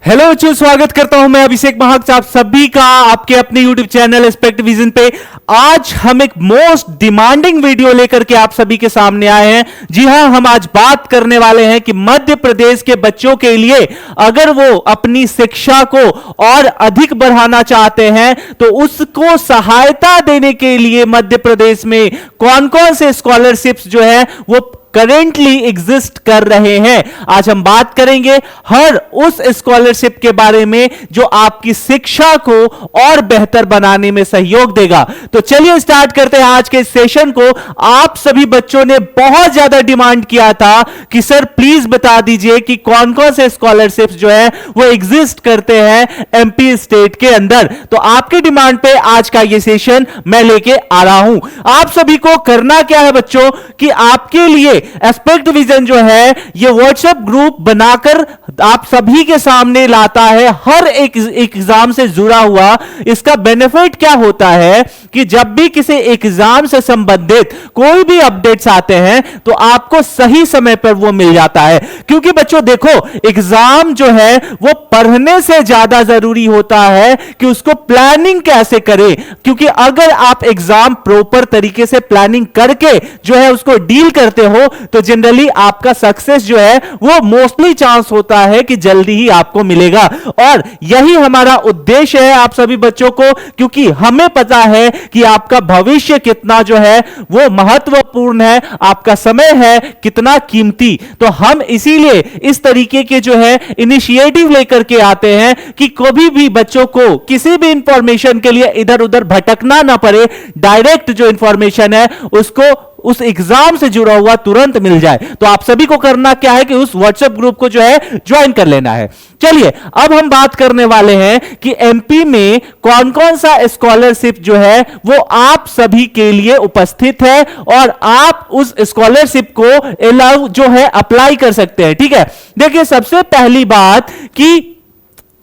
Hello बच्चों, स्वागत करता हूं मैं अभिषेक महाक आप सभी का आपके अपने यूट्यूब चैनल एस्पेक्ट विजन पे। आज हम एक मोस्ट डिमांडिंग वीडियो लेकर के आप सभी के सामने आए हैं। जी हां, हम आज बात करने वाले हैं कि मध्य प्रदेश के बच्चों के लिए अगर वो अपनी शिक्षा को और अधिक बढ़ाना चाहते हैं तो उसको सहायता देने के लिए मध्य प्रदेश में कौन कौन से स्कॉलरशिप्स जो है वो करेंटली एग्जिस्ट कर रहे हैं। आज हम बात करेंगे हर उस स्कॉलरशिप के बारे में जो आपकी शिक्षा को और बेहतर बनाने में सहयोग देगा। तो चलिए स्टार्ट करते हैं आज के सेशन को। आप सभी बच्चों ने बहुत ज्यादा डिमांड किया था कि सर प्लीज बता दीजिए कि कौन कौन से स्कॉलरशिप्स जो है वो एग्जिस्ट करते हैं एमपी स्टेट के अंदर। तो आपकी डिमांड पे आज का ये सेशन मैं लेके आ रहा हूं। आप सभी को करना क्या है बच्चों कि आपके लिए एस्पेक्ट विजन जो है ये व्हाट्सएप ग्रुप बनाकर आप सभी के सामने लाता है हर एक एग्जाम से जुड़ा हुआ। इसका बेनिफिट क्या होता है कि जब भी किसी एग्जाम से संबंधित कोई भी अपडेट्स आते हैं तो आपको सही समय पर वो मिल जाता है। क्योंकि बच्चों देखो, एग्जाम जो है वो पढ़ने से ज्यादा जरूरी होता है कि उसको प्लानिंग कैसे करें। क्योंकि अगर आप एग्जाम प्रॉपर तरीके से प्लानिंग करके जो है उसको डील करते हो तो जनरली आपका सक्सेस जो है वो मोस्टली चांस होता है कि जल्दी ही आपको मिलेगा। और यही हमारा उद्देश्य है आप सभी बच्चों को, क्योंकि हमें पता है कि आपका भविष्य कितना जो है वो महत्वपूर्ण है, आपका समय है कितना कीमती। तो हम इसीलिए इस तरीके के जो है इनिशिएटिव लेकर के आते हैं कि कभी भी बच्चों को किसी भी इंफॉर्मेशन के लिए इधर उधर भटकना ना पड़े। डायरेक्ट जो इंफॉर्मेशन है उसको उस एग्जाम से जुड़ा हुआ तुरंत मिल जाए। तो आप सभी को करना क्या है कि उस व्हाट्सएप ग्रुप को जो है ज्वाइन कर लेना है। चलिए अब हम बात करने वाले हैं कि एमपी में कौन कौन सा स्कॉलरशिप जो है वो आप सभी के लिए उपस्थित है और आप उस स्कॉलरशिप को अलाउ जो है अप्लाई कर सकते हैं। ठीक है, देखिए सबसे पहली बात कि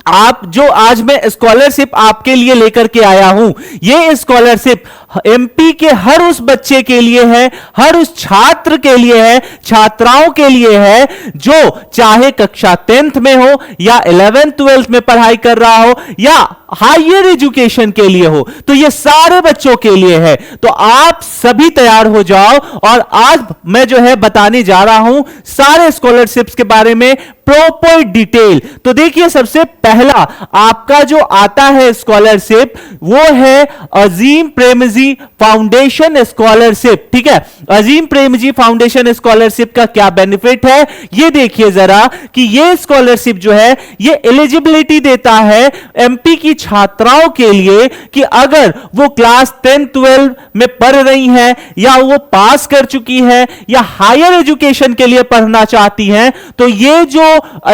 आप जो आज मैं स्कॉलरशिप आपके लिए लेकर के आया हूं, यह स्कॉलरशिप एमपी के हर उस बच्चे के लिए है, हर उस छात्र के लिए है, छात्राओं के लिए है जो चाहे कक्षा 10th में हो या 11th 12th में पढ़ाई कर रहा हो या हायर एजुकेशन के लिए हो। तो ये सारे बच्चों के लिए है। तो आप सभी तैयार हो जाओ और आज मैं जो है बताने जा रहा हूं सारे स्कॉलरशिप्स के बारे में प्रॉपर डिटेल। तो देखिए सबसे पहला आपका जो आता है स्कॉलरशिप वो है अजीम प्रेमजी फाउंडेशन स्कॉलरशिप। ठीक है, अजीम प्रेमजी फाउंडेशन स्कॉलरशिप का क्या बेनिफिट है ये देखिए जरा कि ये स्कॉलरशिप जो है ये एलिजिबिलिटी देता है एमपी की छात्राओं के लिए कि अगर वो क्लास 10 12 में पढ़ रही हैं या वो पास कर चुकी है या हायर एजुकेशन के लिए पढ़ना चाहती हैं तो ये जो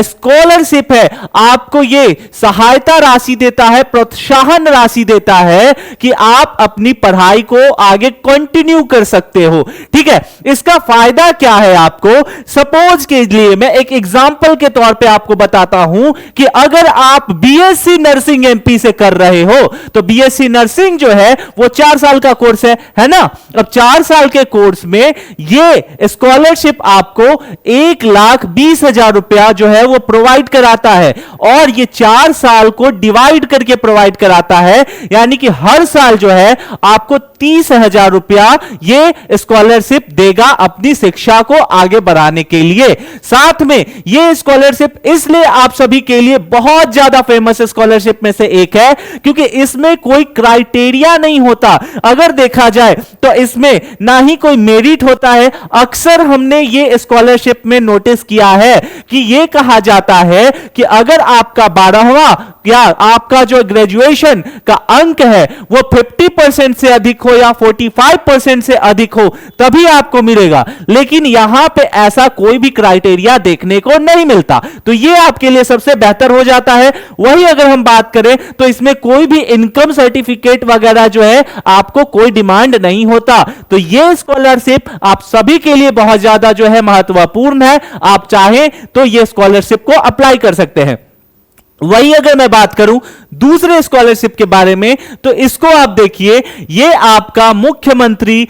स्कॉलरशिप है आपको ये सहायता राशि देता है, प्रोत्साहन राशि देता है कि आप अपनी पढ़ाई को आगे कंटिन्यू कर सकते हो। ठीक है, इसका फायदा क्या है आपको, सपोज के लिए मैं एक एग्जांपल के तौर पे आपको बताता हूं कि अगर आप बीएससी नर्सिंग एमपी से कर रहे हो तो बीएससी नर्सिंग जो है वो 4 साल का कोर्स है ना। अब 4 साल के कोर्स में ये स्कॉलरशिप आपको 1,20,000 रुपया जो है वो प्रोवाइड कराता है और ये 4 साल को डिवाइड करके प्रोवाइड कराता है। यानी कि हर साल जो है आपको 30,000 रुपया ये स्कॉलरशिप देगा अपनी शिक्षा को आगे बढ़ाने के लिए। साथ में ये स्कॉलरशिप इसलिए आप सभी के लिए बहुत ज्यादा फेमस स्कॉलरशिप में से एक है क्योंकि इसमें कोई क्राइटेरिया नहीं होता। अगर देखा जाए तो इसमें ना ही कोई मेरिट होता है। अक्सर हमने ये स्कॉलरशिप में नोटिस किया है कि ये कहा जाता है कि अगर आपका 12वां या आपका जो ग्रेजुएशन का अंक है वो 50% से अधिक हो या 45% से अधिक हो तभी आपको मिलेगा। लेकिन यहां पे ऐसा कोई भी क्राइटेरिया देखने को नहीं मिलता, तो ये आपके लिए सबसे बेहतर हो जाता है। वही अगर हम बात करें तो इसमें कोई भी इनकम सर्टिफिकेट वगैरह जो है आपको कोई डिमांड नहीं होता। तो ये स्कॉलरशिप आप सभी के लिए बहुत ज्यादा जो है महत्वपूर्ण है। आप चाहें तो ये स्कॉलरशिप को अप्लाई कर सकते हैं। वही अगर मैं बात करूं दूसरे स्कॉलरशिप के बारे में, तो इसको आप देखिए, ये आपका मुख्यमंत्री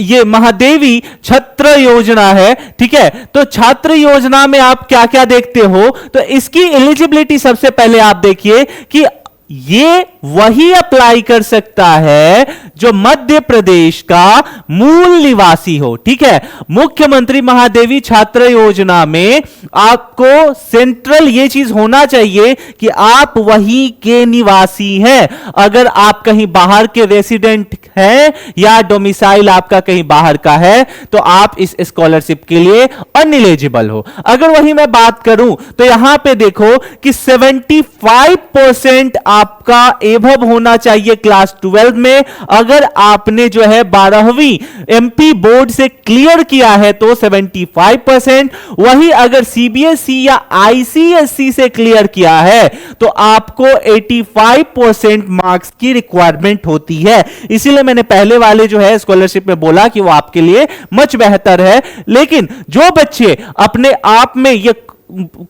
ये महादेवी छात्र योजना है। ठीक है, तो छात्र योजना में आप क्या क्या देखते हो, तो इसकी एलिजिबिलिटी सबसे पहले आप देखिए कि ये वही अप्लाई कर सकता है जो मध्य प्रदेश का मूल निवासी हो। ठीक है, मुख्यमंत्री महादेवी छात्र योजना में आपको सेंट्रल ये चीज होना चाहिए कि आप वहीं के निवासी हैं। अगर आप कहीं बाहर के रेसिडेंट हैं या डोमिसाइल आपका कहीं बाहर का है, तो आप इस स्कॉलरशिप के लिए अनएलिजिबल हो। अगर वही मैं बात करूं तो यहां पे देखो कि 75% आपका एभव होना चाहिए क्लास 12 में। अगर आपने जो है 12वीं एमपी बोर्ड से क्लियर किया है तो 75%, वही अगर सीबीएसई या आईसीएसई से क्लियर किया है तो आपको 85% मार्क्स की रिक्वायरमेंट होती है। इसीलिए मैंने पहले वाले जो है स्कॉलरशिप में बोला कि वो आपके लिए मच बेहतर है। लेकिन जो बच्चे अपने आप में ये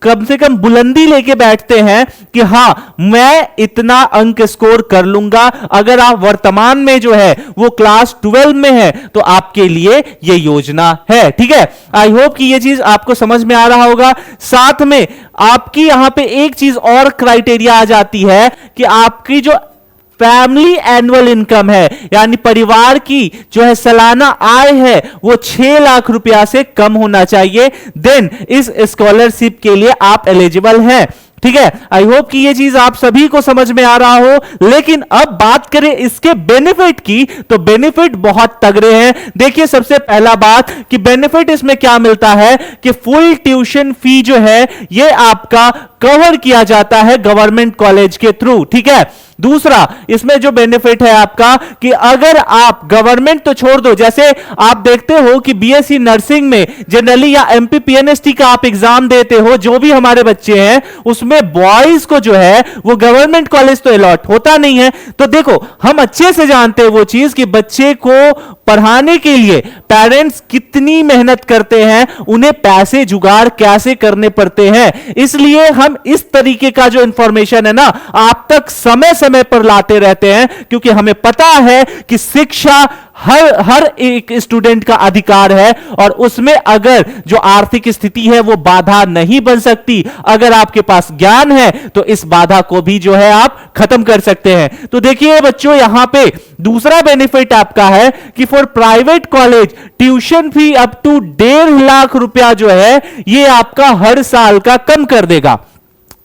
कम से कम बुलंदी लेके बैठते हैं कि हां मैं इतना अंक स्कोर कर लूंगा, अगर आप वर्तमान में जो है वो क्लास 12 में है तो आपके लिए ये योजना है। ठीक है, आई होप कि ये चीज आपको समझ में आ रहा होगा। साथ में आपकी यहां पे एक चीज और क्राइटेरिया आ जाती है कि आपकी जो फैमिली एनुअल इनकम है, यानी परिवार की जो है सालाना आय है, वो 6 लाख रुपया से कम होना चाहिए। देन इस स्कॉलरशिप के लिए आप एलिजिबल हैं। ठीक है, आई होप कि ये चीज आप सभी को समझ में आ रहा हो। लेकिन अब बात करें इसके बेनिफिट की, तो बेनिफिट बहुत तगड़े हैं। देखिए, सबसे पहला बात कि बेनिफिट इसमें क्या मिलता है कि फुल ट्यूशन फी जो है ये आपका कवर किया जाता है गवर्नमेंट कॉलेज के थ्रू। ठीक है, दूसरा इसमें जो बेनिफिट है आपका कि अगर आप गवर्नमेंट तो छोड़ दो, जैसे आप देखते हो कि बीएससी नर्सिंग में जनरली या एमपी पीएनएसटी का आप एग्जाम देते हो, जो भी हमारे बच्चे हैं उसमें बॉयज को जो है वो गवर्नमेंट कॉलेज तो अलॉट होता नहीं है। तो देखो, हम अच्छे से जानते हैं वो चीज कि बच्चे को पढ़ाने के लिए पेरेंट्स कितनी मेहनत करते हैं, उन्हें पैसे जुगाड़ कैसे करने पड़ते हैं। इसलिए हम इस तरीके का जो इंफॉर्मेशन है ना आप तक समय समय पर लाते रहते हैं, क्योंकि हमें पता है कि शिक्षा हर एक स्टूडेंट का अधिकार है और उसमें अगर जो आर्थिक स्थिति है वो बाधा नहीं बन सकती। अगर आपके पास ज्ञान है तो इस बाधा को भी जो है आप खत्म कर सकते हैं। तो देखिए बच्चों, यहां पे दूसरा बेनिफिट आपका है कि for private college tuition fee up to 1.5 lakh रुपया जो है ये आपका हर साल का कम कर देगा।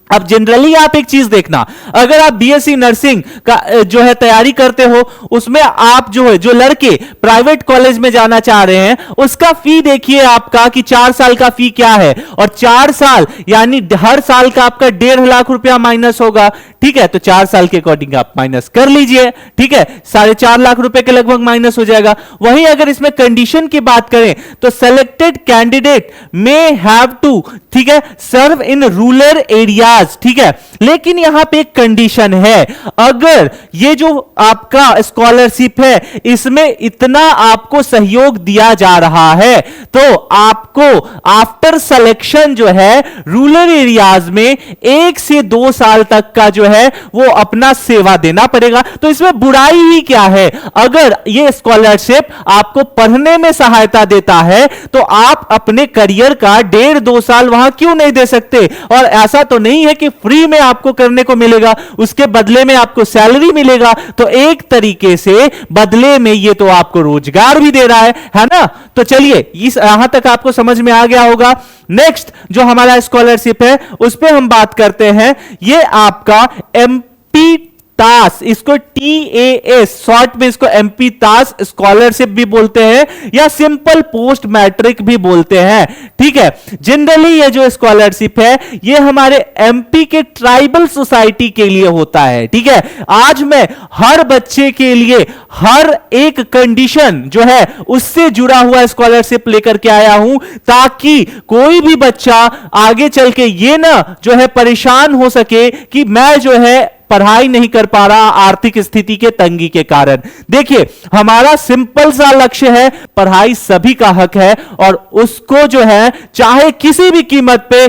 अब जनरली आप एक चीज देखना, अगर आप बीएससी नर्सिंग का जो है तैयारी करते हो, उसमें आप जो है जो लड़के प्राइवेट कॉलेज में जाना चाह रहे हैं उसका फी देखिए आपका कि 4 साल का फी क्या है, और 4 साल यानी हर साल का आपका 1.5 लाख रुपया माइनस होगा। ठीक है, तो 4 साल के अकॉर्डिंग आप माइनस कर लीजिए। ठीक है, 4.5 लाख रुपए के लगभग माइनस हो जाएगा। वहीं अगर इसमें कंडीशन की बात करें तो selected candidate may have to, ठीक है, सर्व इन रूरल एरियाज। ठीक है, लेकिन यहां पे एक कंडीशन है, अगर ये जो आपका स्कॉलरशिप है इसमें इतना आपको सहयोग दिया जा रहा है तो आपको आफ्टर सिलेक्शन जो है रूरल एरियाज में 1 से 2 साल तक का जो है वो अपना सेवा देना पड़ेगा। तो इसमें बुराई ही क्या है? अगर ये स्कॉलरशिप आपको पढ़ने में सहायता देता है तो आप अपने करियर का 1.5-2 साल वहां क्यों नहीं दे सकते? और ऐसा तो नहीं है कि फ्री में आपको करने को मिलेगा, उसके बदले में आपको सैलरी मिलेगा। तो एक तरीके से बदले में ये तो आपको रोजगार भी दे रहा है ना। तो चलिए, इस यहां तक आपको समझ में आ गया होगा। नेक्स्ट जो हमारा स्कॉलरशिप है उस पर हम बात करते हैं। ये आपका एमपी तास, इसको TAS शॉर्ट में इसको एमपी तास स्कॉलरशिप भी बोलते हैं या सिंपल पोस्ट मैट्रिक भी बोलते हैं। ठीक है, जनरली ये जो स्कॉलरशिप है ये हमारे एमपी के ट्राइबल सोसाइटी के लिए होता है। ठीक है, आज मैं हर बच्चे के लिए हर एक कंडीशन जो है उससे जुड़ा हुआ स्कॉलरशिप लेकर के आया हूं, ताकि कोई भी बच्चा आगे चल के ये ना जो है परेशान हो सके कि मैं जो है पढ़ाई नहीं कर पा रहा आर्थिक स्थिति के तंगी के कारण। देखिए, हमारा सिंपल सा लक्ष्य है, पढ़ाई सभी का हक है और उसको जो है चाहे किसी भी कीमत पे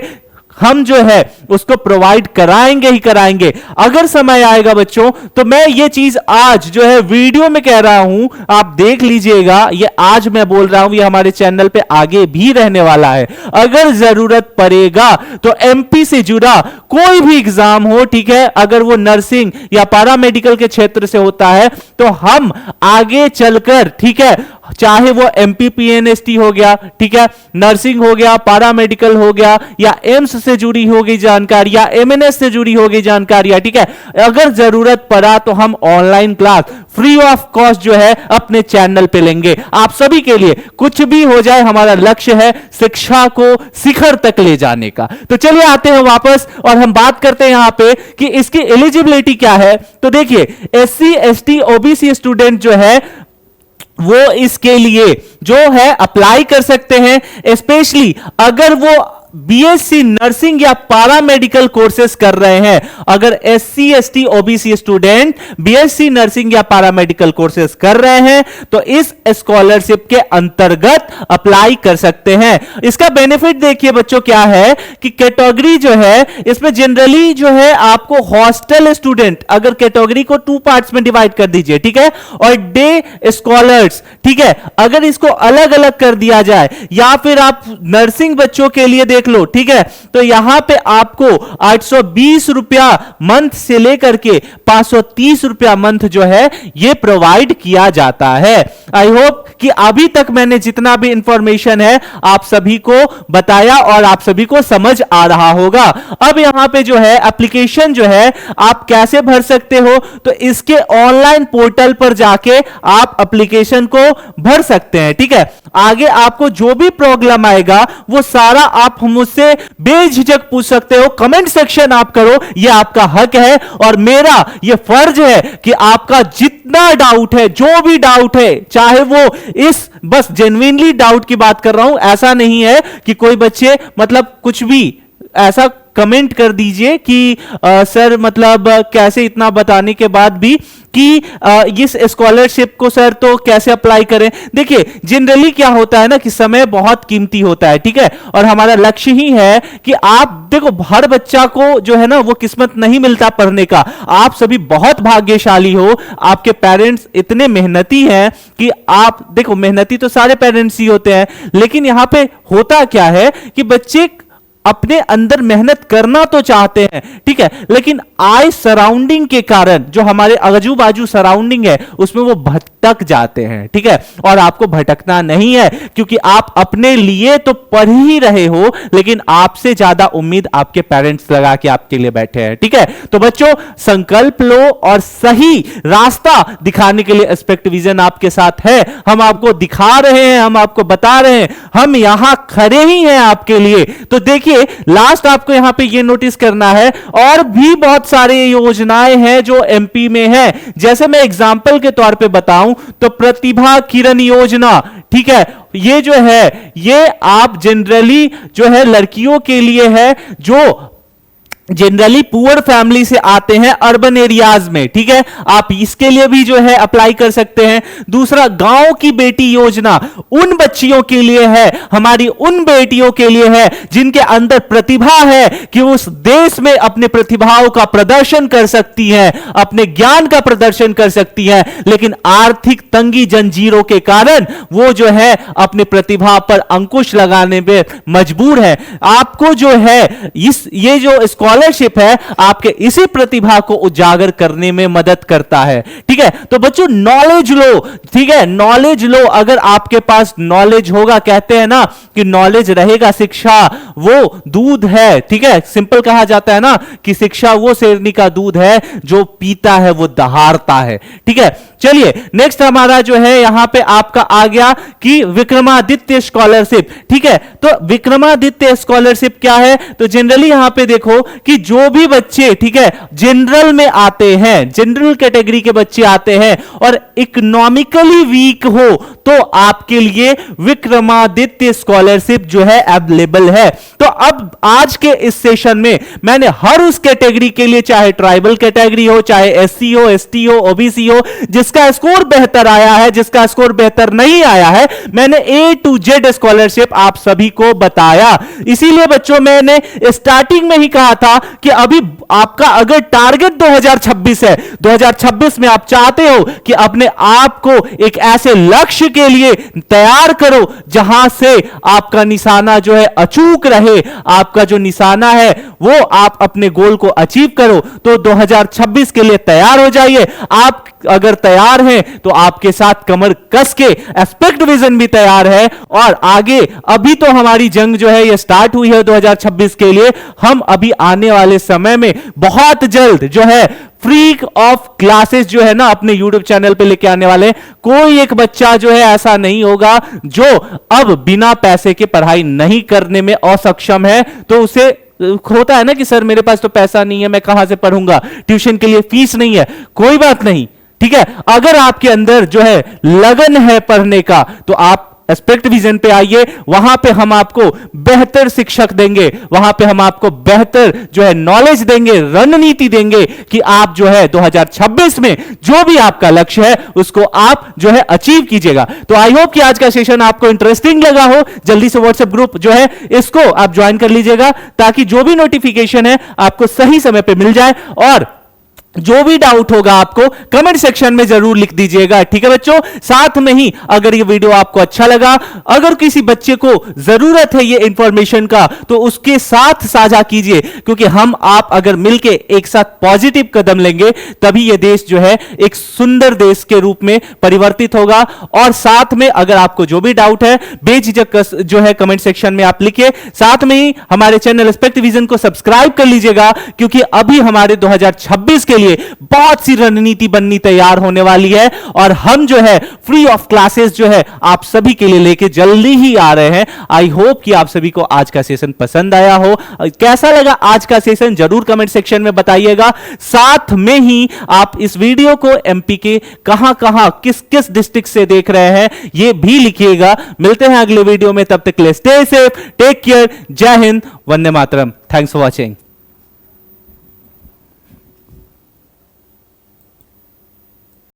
हम जो है उसको प्रोवाइड कराएंगे ही कराएंगे। अगर समय आएगा बच्चों तो मैं ये चीज आज जो है वीडियो में कह रहा हूं, आप देख लीजिएगा, ये आज मैं बोल रहा हूं, ये हमारे चैनल पे आगे भी रहने वाला है। अगर जरूरत पड़ेगा तो एमपी से जुड़ा कोई भी एग्जाम हो, ठीक है, अगर वो नर्सिंग या पैरामेडिकल के क्षेत्र से होता है तो हम आगे चलकर, ठीक है, चाहे वो एमपीपीएनएसटी हो गया, ठीक है, नर्सिंग हो गया, पैरामेडिकल हो गया, या एम्स से जुड़ी होगी जानकारी, या एमएनएस से जुड़ी होगी जानकारी, ठीक है, अगर जरूरत पड़ा तो हम online class free of cost जो है अपने चैनल पे लेंगे आप सभी के लिए। कुछ भी हो जाए, हमारा लक्ष्य है शिक्षा को शिखर तक ले जाने का। तो चलिए आते हैं वापस और हम बात करते हैं यहां पे कि इसकी एलिजिबिलिटी क्या है। तो देखिए, एससी एसटी ओबीसी स्टूडेंट जो है वो इसके लिए जो है अप्लाई कर सकते हैं, स्पेशली अगर वो बीएससी नर्सिंग या पैरामेडिकल कोर्सेस कर रहे हैं। अगर SC ST OBC student BSc nursing या पैरामेडिकल कोर्सेस कर रहे हैं तो इस स्कॉलरशिप के अंतर्गत अप्लाई कर सकते हैं। इसका बेनिफिट देखिए बच्चों क्या है कि कैटेगरी जो है इसमें जनरली जो है आपको हॉस्टल स्टूडेंट, अगर कैटेगरी को 2 पार्ट्स में डिवाइड कर दीजिए, ठीक है, और डे स्कॉलर्स, ठीक है, अगर इसको अलग अलग कर दिया जाए या फिर आप नर्सिंग बच्चों के लिए देख लो, ठीक है, तो यहां पे आपको 820 रुपया मंथ से लेकर के 530 रुपया मंथ जो है ये प्रोवाइड किया जाता है। आई होप कि अभी तक मैंने जितना भी इंफॉर्मेशन है आप सभी को बताया और आप सभी को समझ आ रहा होगा। अब यहां पे जो है एप्लीकेशन जो है आप कैसे भर सकते हो, तो इसके ऑनलाइन पोर्टल पर जाके आप एप्लीकेशन को भर सकते हैं, ठीक है। आगे आपको जो भी प्रॉब्लम आएगा वो सारा आप मुझसे बेझिझक पूछ सकते हो, कमेंट सेक्शन आप करो, ये आपका हक है और मेरा ये फर्ज है कि आपका जितना डाउट है, जो भी डाउट है, चाहे वो इस बस जेन्युइनली डाउट की बात कर रहा हूं, ऐसा नहीं है कि कोई बच्चे मतलब कुछ भी ऐसा कमेंट कर दीजिए कि सर मतलब कैसे इतना बताने के बाद भी कि इस स्कॉलरशिप को सर तो कैसे अप्लाई करें। देखिए जनरली क्या होता है ना कि समय बहुत कीमती होता है, ठीक है, और हमारा लक्ष्य ही है कि आप देखो हर बच्चा को जो है ना वो किस्मत नहीं मिलता पढ़ने का। आप सभी बहुत भाग्यशाली हो, आपके पेरेंट्स इतने मेहनती हैं कि आप देखो, मेहनती तो सारे पेरेंट्स ही होते हैं, लेकिन यहां पे होता क्या है कि बच्चे अपने अंदर मेहनत करना तो चाहते हैं, ठीक है, लेकिन आय सराउंडिंग के कारण जो हमारे आजू बाजू सराउंडिंग है उसमें वो भटक जाते हैं, ठीक है, और आपको भटकना नहीं है क्योंकि आप अपने लिए तो पढ़ ही रहे हो, लेकिन आपसे ज्यादा उम्मीद आपके पेरेंट्स लगा के आपके लिए बैठे हैं, ठीक है। तो बच्चों संकल्प लो और सही रास्ता दिखाने के लिए एस्पेक्ट विजन आपके साथ है। हम आपको दिखा रहे हैं, हम आपको बता रहे हैं, हम यहां खड़े ही हैं आपके लिए। तो देखिए लास्ट आपको यहां पे ये नोटिस करना है, और भी बहुत सारे योजनाएं हैं जो एमपी में हैं। जैसे मैं एग्जांपल के तौर पे बताऊं तो प्रतिभा किरण योजना, ठीक है, ये जो है ये आप जनरली जो है लड़कियों के लिए है जो जनरली पुअर फैमिली से आते हैं अर्बन एरियाज में, ठीक है, आप इसके लिए भी जो है अप्लाई कर सकते हैं। दूसरा गांव की बेटी योजना उन बच्चियों के लिए है, हमारी उन बेटियों के लिए है जिनके अंदर प्रतिभा है कि उस देश में अपने प्रतिभाओं का प्रदर्शन कर सकती हैं, अपने ज्ञान का प्रदर्शन कर सकती हैं, लेकिन आर्थिक तंगी जंजीरों के कारण वो जो है अपने प्रतिभा पर अंकुश लगाने में मजबूर है। आपको जो है ये जो स्कॉलरशिप है आपके इसी प्रतिभा को उजागर करने में मदद करता है, ठीक है। तो बच्चों नॉलेज लो, ठीक है, नॉलेज लो। अगर आपके पास नॉलेज होगा, कहते हैं ना कि नॉलेज रहेगा शिक्षा वो दूध है, ठीक है, सिंपल कहा जाता है ना कि शिक्षा वो शेरनी का दूध है जो पीता है वो दहाड़ता है, ठीक है। चलिए नेक्स्ट हमारा जो है यहां पे आपका आ गया कि विक्रमादित्य स्कॉलरशिप, ठीक है। तो विक्रमादित्य स्कॉलरशिप क्या है, तो जनरली यहां पे देखो कि जो भी बच्चे, ठीक है, जनरल में आते हैं, जनरल कैटेगरी के बच्चे आते हैं और इकोनॉमिकली वीक हो, तो आपके लिए विक्रमादित्य स्कॉलरशिप जो है अवेलेबल है। तो अब आज के इस सेशन में मैंने हर उस कैटेगरी के लिए, चाहे ट्राइबल कैटेगरी हो, चाहे एससी हो, एसटी हो, ओबीसी हो, जिसका स्कोर बेहतर आया है, जिसका स्कोर बेहतर नहीं आया है, मैंने ए टू जेड स्कॉलरशिप आप सभी को बताया। इसीलिए बच्चों मैंने स्टार्टिंग में ही कहा था कि अभी आपका अगर टारगेट 2026 है, 2026 में आप चाहते हो कि अपने आप को एक ऐसे लक्ष्य के लिए तैयार करो जहां से आपका निशाना जो है अचूक रहे, आपका जो निशाना है वो आप अपने गोल को अचीव करो, तो 2026 के लिए तैयार हो जाइए। आप अगर तैयार हैं तो आपके साथ कमर कस के एस्पेक्ट विजन भी तैयार है और आगे अभी तो हमारी जंग जो है ये स्टार्ट हुई है 2026 के लिए। हम अभी आने वाले समय में बहुत जल्द जो है फ्री ऑफ क्लासेस जो है ना अपने YouTube चैनल पे लेके आने वाले। कोई एक बच्चा जो है ऐसा नहीं होगा जो अब बिना पैसे के पढ़ाई नहीं करने में असक्षम है। तो उसे होता है ना कि सर मेरे पास तो पैसा नहीं है, मैं कहां से पढ़ूंगा, ट्यूशन के लिए फीस नहीं है। कोई बात नहीं, ठीक है, अगर आपके अंदर जो है लगन है पढ़ने का तो आप एस्पेक्ट विजन पे आइए। वहां पे हम आपको बेहतर शिक्षक देंगे, वहां पे हम आपको बेहतर जो है नॉलेज देंगे, रणनीति देंगे कि आप जो है 2026 में जो भी आपका लक्ष्य है उसको आप जो है अचीव कीजिएगा। तो आई होप कि आज का सेशन आपको इंटरेस्टिंग लगा हो। जल्दी से व्हाट्सएप ग्रुप जो है इसको आप ज्वाइन कर लीजिएगा ताकि जो भी नोटिफिकेशन है आपको सही समय पे मिल जाए। और जो भी डाउट होगा आपको कमेंट सेक्शन में जरूर लिख दीजिएगा, ठीक है बच्चों। साथ में ही अगर ये वीडियो आपको अच्छा लगा, अगर किसी बच्चे को जरूरत है ये इंफॉर्मेशन का, तो उसके साथ साझा कीजिए, क्योंकि हम आप अगर मिलके एक साथ पॉजिटिव कदम लेंगे तभी ये देश जो है एक सुंदर देश के रूप में परिवर्तित होगा। और साथ में अगर आपको जो भी डाउट है बेझिझक जो है कमेंट सेक्शन में आप लिखिए। साथ में ही हमारे चैनल एस्पेक्ट विजन को सब्सक्राइब कर लीजिएगा, क्योंकि अभी हमारे 2026 के लिए बहुत सी रणनीति बननी तैयार होने वाली है और हम जो है फ्री ऑफ क्लासेस जो है आप सभी के लिए लेके जल्दी ही आ रहे हैं। आई होप कि आप सभी को आज का सेशन पसंद आया हो। कैसा लगा आज का सेशन जरूर कमेंट सेक्शन में बताइएगा। साथ में ही आप इस वीडियो को एमपी के कहां किस किस डिस्ट्रिक्ट से देख रहे हैं ये भी लिखिएगा। मिलते हैं अगले वीडियो में, तब तक के लिए स्टे सेफ, टेक केयर, जय Hind, Vande Mataram. Thanks for watching.